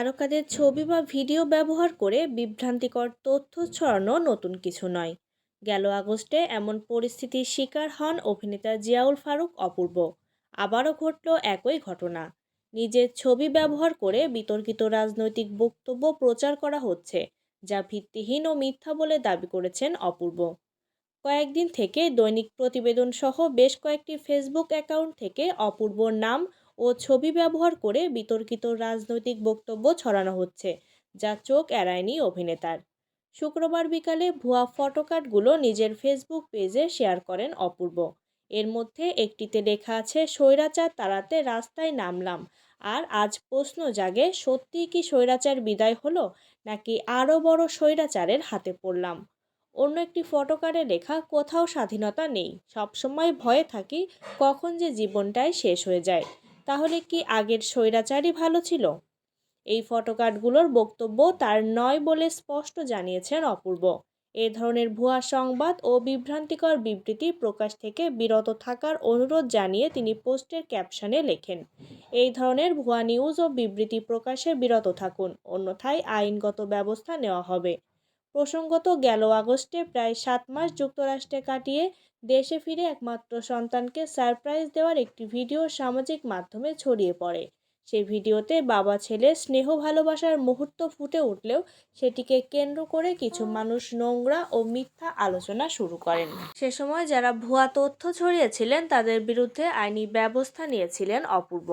তারকাদের ছবি বা ভিডিও ব্যবহার করে বিভ্রান্তিকর তথ্য ছড়ানো নতুন কিছু নয়। গেল আগস্টে এমন পরিস্থিতির শিকার হন অভিনেতা জিয়াউল ফারুক অপূর্ব। আবারও ঘটল একই ঘটনা। নিজের ছবি ব্যবহার করে বিতর্কিত রাজনৈতিক বক্তব্য প্রচার করা হচ্ছে, যা ভিত্তিহীন ও মিথ্যা বলে দাবি করেছেন অপূর্ব। কয়েকদিন থেকে দৈনিক প্রতিবেদন সহ বেশ কয়েকটি ফেসবুক অ্যাকাউন্ট থেকে অপূর্বর নাম ও ছবি ব্যবহার করে বিতর্কিত রাজনৈতিক বক্তব্য ছড়ানো হচ্ছে, যা চোখ এড়ায়নি অভিনেতার। শুক্রবার বিকালে ভুয়া ফটোকার্ডগুলো নিজের ফেসবুক পেজে শেয়ার করেন অপূর্ব। এর মধ্যে একটিতে লেখা আছে, স্বৈরাচার তাড়াতে রাস্তায় নামলাম। আর আজ প্রশ্ন জাগে, সত্যিই কি স্বৈরাচার বিদায় হলো, নাকি আরও বড় স্বৈরাচারের হাতে পড়লাম? অন্য একটি ফটোকার্ডে লেখা, কোথাও স্বাধীনতা নেই, সবসময় ভয়ে থাকি কখন যে জীবনটাই শেষ হয়ে যায়। তাহলে কি আগের স্বৈরাচারই ভালো ছিল? এই ফটোকার্ডগুলোর বক্তব্য তার নয় বলে স্পষ্ট জানিয়েছেন অপূর্ব। এ ধরনের ভুয়া সংবাদ ও বিভ্রান্তিকর বিবৃতি প্রকাশ থেকে বিরত থাকার অনুরোধ জানিয়ে তিনি পোস্টের ক্যাপশনে লেখেন, এই ধরনের ভুয়া নিউজ ও বিবৃতি প্রকাশে বিরত থাকুন, অন্যথায় আইনগত ব্যবস্থা নেওয়া হবে। প্রসঙ্গত, গেল আগস্টে প্রায় 7 মাস যুক্তরাষ্ট্রে কাটিয়ে দেশে ফিরে একমাত্র সন্তানকে সারপ্রাইজ দেওয়ার একটি ভিডিও সামাজিক মাধ্যমে ছড়িয়ে পড়ে। সেই ভিডিওতে বাবা ছেলের স্নেহ ভালোবাসার মুহূর্ত ফুটে উঠলেও সেটিকে কেন্দ্র করে কিছু মানুষ নোংরা ও মিথ্যা আলোচনা শুরু করেন। সে সময় যারা ভুয়া তথ্য ছড়িয়েছিলেন তাদের বিরুদ্ধে আইনি ব্যবস্থা নিয়েছিলেন অপূর্ব।